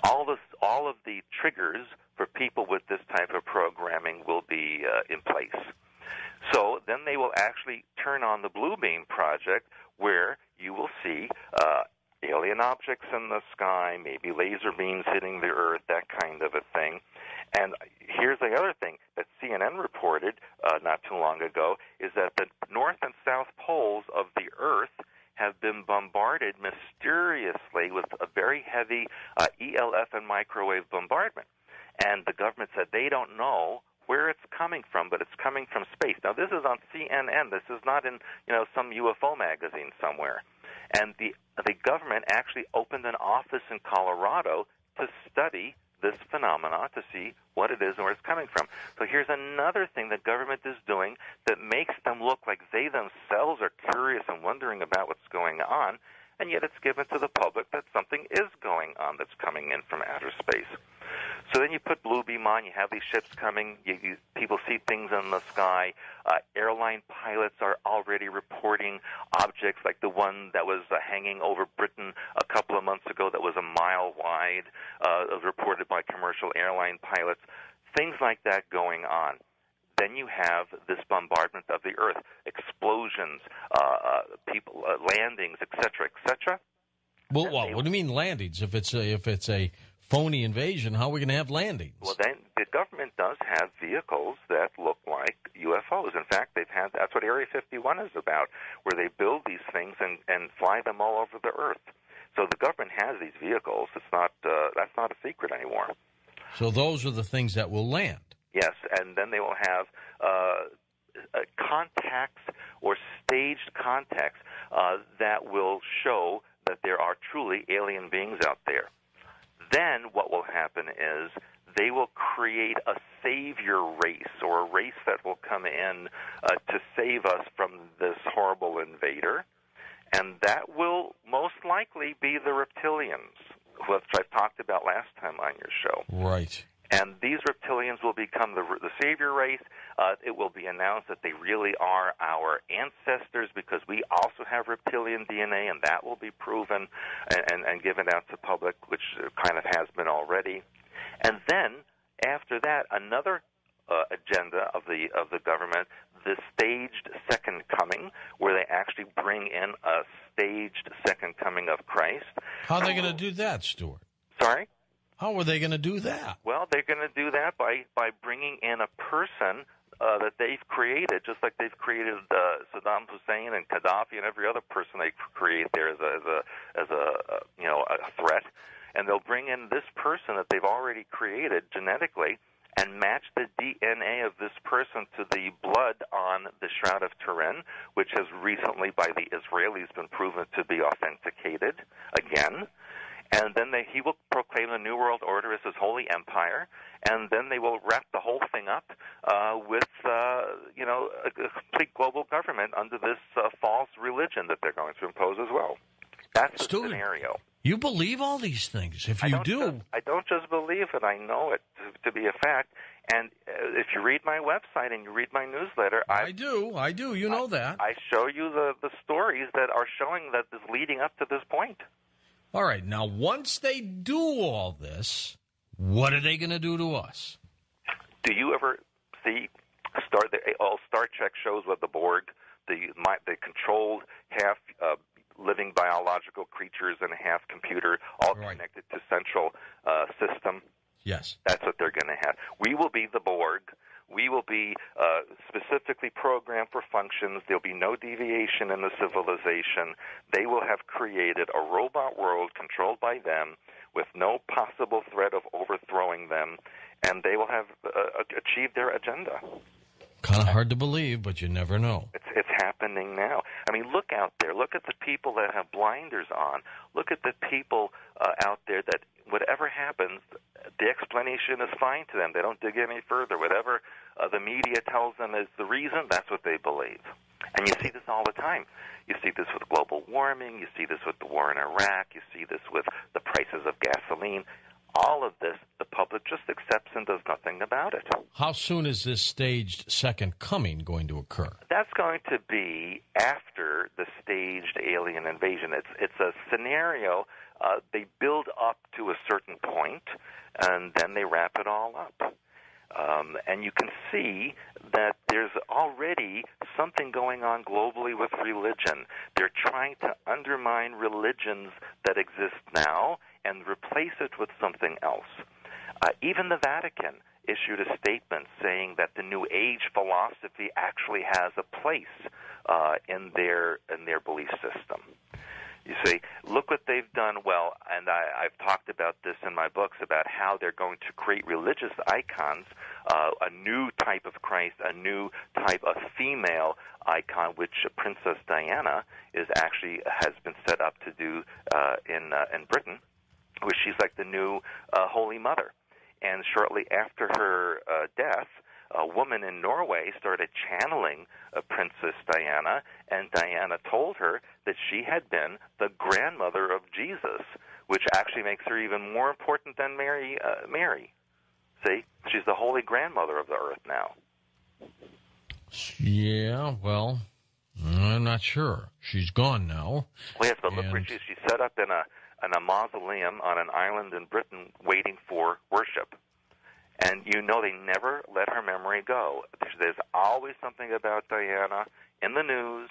all of the triggers for people with this type of programming will be in place. So then they will actually turn on the Blue Beam Project, where you will see alien objects in the sky, maybe laser beams hitting the Earth, that kind of a thing. And here's the other thing that CNN reported not too long ago, is that the north and south poles of the Earth have been bombarded mysteriously with a very heavy ELF and microwave bombardment. And the government said they don't know where it's coming from, but it's coming from space. Now, this is on CNN. This is not in some UFO magazine somewhere. And the government actually opened an office in Colorado to study this phenomena, to see what it is and where it's coming from. So here's another thing the government is doing that makes them look like they themselves are curious and wondering about what's going on, and yet it's given to the public that something is going on that's coming in from outer space. So then you put Blue Beam on, you have these ships coming, people see things in the sky. Airline pilots are already reporting objects like the one that was hanging over Britain a couple of months ago that was a mile wide, was reported by commercial airline pilots. Things like that going on. Then you have this bombardment of the Earth, explosions, people landings, etc., etc. Well, what do you mean landings? If it's a phony invasion, how are we going to have landings? Well, then the government does have vehicles that look like UFOs. In fact, that's what Area 51 is about, where they build these things and fly them all over the Earth. So the government has these vehicles. That's not a secret anymore. So those are the things that will land. Yes, and then they will have contacts or staged contacts that will show that there are truly alien beings out there. Then what will happen is they will create a savior race, or a race that will come in to save us from this horrible invader, and that will most likely be the reptilians, which I talked about last time on your show. Right. And these reptilians will become the savior race. It will be announced that they really are our ancestors because we also have reptilian DNA, and that will be proven and given out to public, which kind of has been already. And then after that, another agenda of the government, the staged second coming, where they actually bring in a staged second coming of Christ. How are they going to do that, Stuart? Sorry? How are they going to do that? Well, they're going to do that by bringing in a person that they've created, just like they've created Saddam Hussein and Gaddafi and every other person they create there as a threat. And they'll bring in this person that they've already created genetically and match the DNA of this person to the blood on the Shroud of Turin, which has recently by the Israelis been proven to be authenticated again. And then he will proclaim the New World Order as his holy empire, and then they will wrap the whole thing up with, a complete global government under this false religion that they're going to impose as well. That's the scenario. You believe all these things. If you do. I don't just believe it. I know it to be a fact. And if you read my website and you read my newsletter, I do. You know that. I show you the stories that are showing that is leading up to this point. All right. Now, once they do all this, what are they going to do to us? Do you ever see Star Trek shows with the Borg, the controlled half living biological creatures and half computer, all connected to central system? Yes. That's what they're going to have. We will be the Borg. We will be specifically programmed for functions. There'll be no deviation in the civilization. They will have created a robot world controlled by them with no possible threat of overthrowing them, and they will have achieved their agenda. Kind of hard to believe, but you never know. It's happening now. I mean, look out there. Look at the people that have blinders on. Look at the people out there that whatever happens, the explanation is fine to them. They don't dig any further. Whatever the media tells them is the reason, that's what they believe. And you see this all the time. You see this with global warming. You see this with the war in Iraq. You see this with the prices of gasoline. All of this, the public just accepts and does nothing about it. How soon is this staged second coming going to occur? That's going to be after the staged alien invasion. It's a scenario. They build up to a certain point, and then they wrap it all up. And you can see that there's already something going on globally with religion. They're trying to undermine religions that exist now and replace it with something else. Even the Vatican issued a statement saying that the New Age philosophy actually has a place in their belief system. You see, look what they've done. Well, and I've talked about this in my books about how they're going to create religious icons, a new type of Christ, a new type of female icon, which Princess Diana has been set up to do in Britain, where she's like the new Holy Mother. And shortly after her death, a woman in Norway started channeling Princess Diana, and Diana told her that she had been the grandmother of Jesus, which actually makes her even more important than Mary. See? She's the holy grandmother of the earth now. Yeah, well, I'm not sure. She's gone now. Well, yes, but look where she's set up in a mausoleum on an island in Britain waiting for worship. And you know they never let her memory go. There's always something about Diana in the news,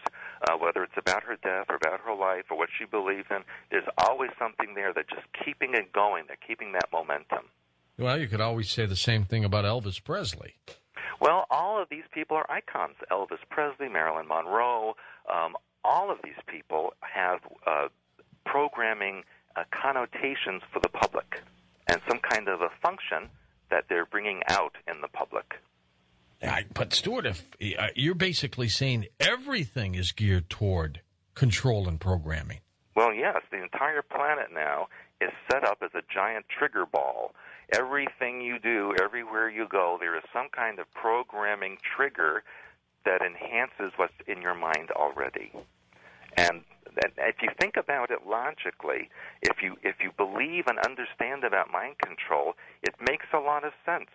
whether it's about her death or about her life or what she believes in. There's always something there that's just keeping it going. They're keeping that momentum. Well, you could always say the same thing about Elvis Presley. Well, all of these people are icons. Elvis Presley, Marilyn Monroe, all of these people have programming connotations for the public and some kind of a function that they're bringing out in the public. But, Stuart, if you're basically saying everything is geared toward control and programming. Well, yes, the entire planet now is set up as a giant trigger ball. Everything you do, everywhere you go, there is some kind of programming trigger that enhances what's in your mind already. And if you think about it logically, if you believe and understand about mind control, it makes a lot of sense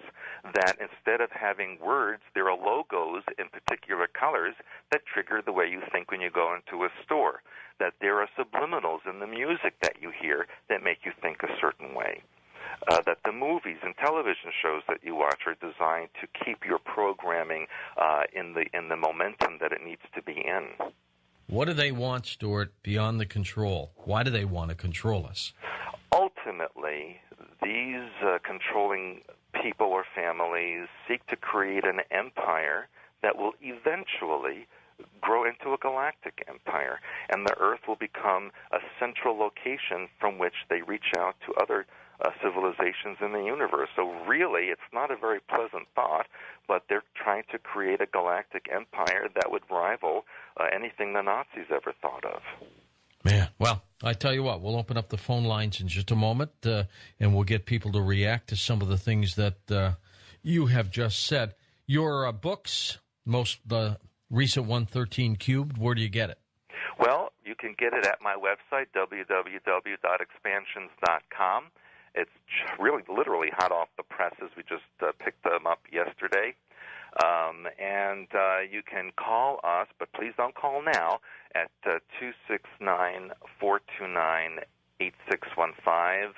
that instead of having words, there are logos in particular colors that trigger the way you think when you go into a store, that there are subliminals in the music that you hear that make you think a certain way, that the movies and television shows that you watch are designed to keep your programming in the momentum that it needs to be in. What do they want, Stuart, beyond the control? Why do they want to control us? Ultimately, these controlling people or families seek to create an empire that will eventually grow into a galactic empire, and the Earth will become a central location from which they reach out to other civilizations in the universe. So really, it's not a very pleasant thought, but they're trying to create a galactic empire that would rival anything the Nazis ever thought of. Man, well, I tell you what, we'll open up the phone lines in just a moment, and we'll get people to react to some of the things that you have just said. Your books, the recent one, 13 Cubed, where do you get it? Well, you can get it at my website, www.expansions.com. It's really literally hot off the presses. We just picked them up yesterday. And you can call us, but please don't call now, at 269-429-8615.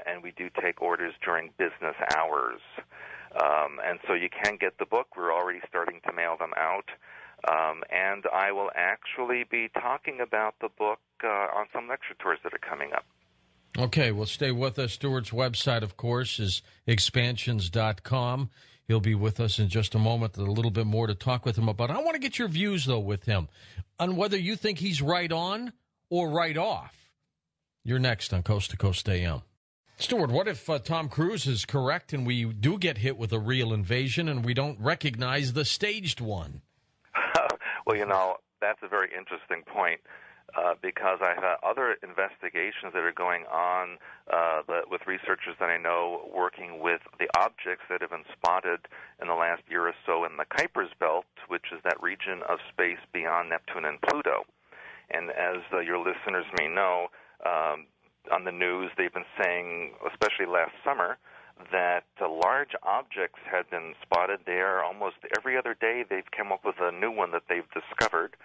And we do take orders during business hours. And so you can get the book. We're already starting to mail them out. And I will actually be talking about the book on some lecture tours that are coming up. Okay, well, stay with us. Stuart's website, of course, is expansions.com. He'll be with us in just a moment. A little bit more to talk with him about. I want to get your views, though, with him on whether you think he's right on or right off. You're next on Coast to Coast AM. Stuart, what if Tom Cruise is correct and we do get hit with a real invasion and we don't recognize the staged one? Well, that's a very interesting point. Because I have other investigations that are going on with researchers that I know working with the objects that have been spotted in the last year or so in the Kuiper's Belt, which is that region of space beyond Neptune and Pluto. And as your listeners may know, on the news they've been saying, especially last summer, that large objects had been spotted there. Almost every other day they've come up with a new one that they've discovered.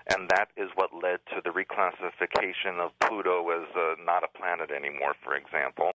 And that is what led to the reclassification of Pluto as not a planet anymore, for example.